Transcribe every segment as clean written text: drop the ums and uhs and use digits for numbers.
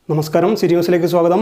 നമസ്കാരം, സിരിയൂസിലേക്ക് സ്വാഗതം.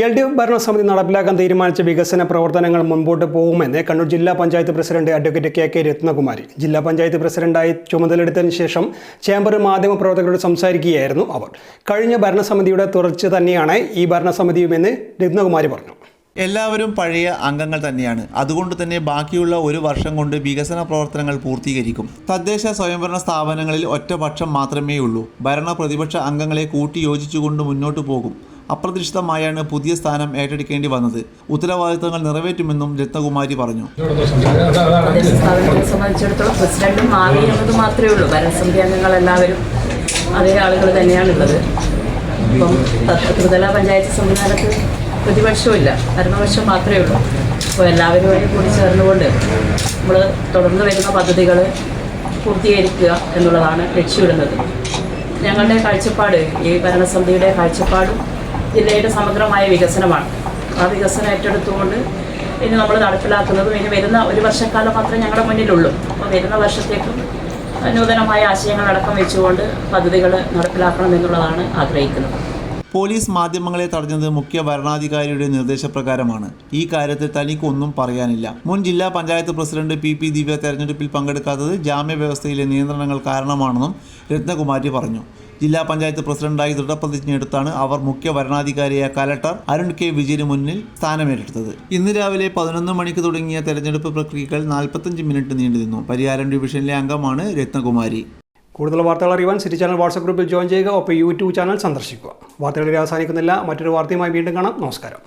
LDF ഭരണസമിതി നടപ്പിലാക്കാൻ തീരുമാനിച്ച വികസന പ്രവർത്തനങ്ങൾ മുൻപോട്ട് പോകുമെന്ന് കണ്ണൂർ ജില്ലാ panchayat president advocate KK Ratnakumari. ജില്ലാ പഞ്ചായത്ത് പ്രസിഡന്റായി ചുമതലയെടുത്തതിന് ശേഷം ചേംബറിൽ മാധ്യമപ്രവർത്തകരോട് സംസാരിക്കുകയായിരുന്നു അവർ. കഴിഞ്ഞ ഭരണസമിതിയുടെ തുടർച്ച തന്നെയാണ് ഈ ഭരണസമിതിയുമെന്ന് രത്നകുമാരി പറഞ്ഞു. എല്ലാവരും പഴയ അംഗങ്ങൾ തന്നെയാണ്. അതുകൊണ്ട് തന്നെ ബാക്കിയുള്ള ഒരു വർഷം കൊണ്ട് വികസന പ്രവർത്തനങ്ങൾ പൂർത്തീകരിക്കും. തദ്ദേശ സ്വയംഭരണ സ്ഥാപനങ്ങളിൽ ഒറ്റപക്ഷം മാത്രമേ ഉള്ളൂ. ഭരണ പ്രതിപക്ഷ അംഗങ്ങളെ കൂട്ടിയോജിച്ചുകൊണ്ട് മുന്നോട്ടു പോകും. അപ്രതീക്ഷിതമായാണ് പുതിയ സ്ഥാനം ഏറ്റെടുക്കേണ്ടി വന്നത്. ഉത്തരവാദിത്തങ്ങൾ നിറവേറ്റുമെന്നും രത്നകുമാരി പറഞ്ഞു. സംബന്ധിച്ചിടത്തോളം പ്രസിഡന്റും മാറി എന്നത് മാത്രമേ ഉള്ളൂ. ഭരണസമിതി അംഗങ്ങൾ എല്ലാവരും അതേ ആളുകൾ തന്നെയാണുള്ളത്. ഇപ്പം ത്രിതല പഞ്ചായത്ത് സംവിധാനത്തിൽ പ്രതിപക്ഷമില്ല, ഭരണപക്ഷം മാത്രമേ ഉള്ളൂ. അപ്പോൾ എല്ലാവരും കൂടി ചേർന്നുകൊണ്ട് നമ്മൾ തുടർന്ന് വരുന്ന പദ്ധതികൾ പൂർത്തീകരിക്കുക എന്നുള്ളതാണ് ലക്ഷ്യമിടുന്നത്. ഞങ്ങളുടെ കാഴ്ചപ്പാട്, ഈ ഭരണസമിതിയുടെ കാഴ്ചപ്പാടും ജില്ലയുടെ സമഗ്രമായ വികസനമാണ്. ആ വികസനം ഏറ്റെടുത്തുകൊണ്ട് ഇനി നമ്മൾ നടപ്പിലാക്കുന്നതും ഇനി വരുന്ന ഒരു വർഷക്കാലം മാത്രമേ ഞങ്ങളുടെ മുന്നിലുള്ളൂ. അപ്പോൾ വരുന്ന വർഷത്തേക്കും നൂതനമായ ആശയങ്ങളടക്കം വെച്ചുകൊണ്ട് പദ്ധതികൾ നടപ്പിലാക്കണം എന്നുള്ളതാണ് ആഗ്രഹിക്കുന്നത്. പോലീസ് മാധ്യമങ്ങളെ തടഞ്ഞത് മുഖ്യ വരണാധികാരിയുടെ നിർദ്ദേശപ്രകാരമാണ്. ഈ കാര്യത്തിൽ തനിക്കൊന്നും പറയാനില്ല. മുൻ ജില്ലാ പഞ്ചായത്ത് പ്രസിഡന്റ് PP ദിവ്യ തെരഞ്ഞെടുപ്പിൽ പങ്കെടുക്കാത്തത് ജാമ്യ വ്യവസ്ഥയിലെ നിയന്ത്രണങ്ങൾ കാരണമാണെന്നും രത്നകുമാരി പറഞ്ഞു. ജില്ലാ പഞ്ചായത്ത് പ്രസിഡന്റായി ദൃഢപ്രതിജ്ഞയെടുത്താണ് അവർ മുഖ്യ വരണാധികാരിയായ കലക്ടർ അരുൺ K. വിജയന് മുന്നിൽ സ്ഥാനമേറ്റെടുത്തത്. ഇന്ന് രാവിലെ 11 മണിക്ക് തുടങ്ങിയ തെരഞ്ഞെടുപ്പ് പ്രക്രിയകൾ 45 മിനിറ്റ് നീണ്ടുനിന്നു. പരിയാരം ഡിവിഷനിലെ അംഗമാണ് രത്നകുമാരി. കൂടുതൽ വാർത്തകൾ അറിയുവാൻ സിറ്റി ചാനൽ വാട്സ്ആപ്പ് ഗ്രൂപ്പിൽ ജോയിൻ ചെയ്യുക. ഒപ്പം YouTube ചാനൽ സന്ദർശിക്കുക. വാർത്തകളിൽ അവസാനിക്കുന്നില്ല. മറ്റൊരു വാർത്തയുമായി വീണ്ടും കാണാം. നമസ്കാരം.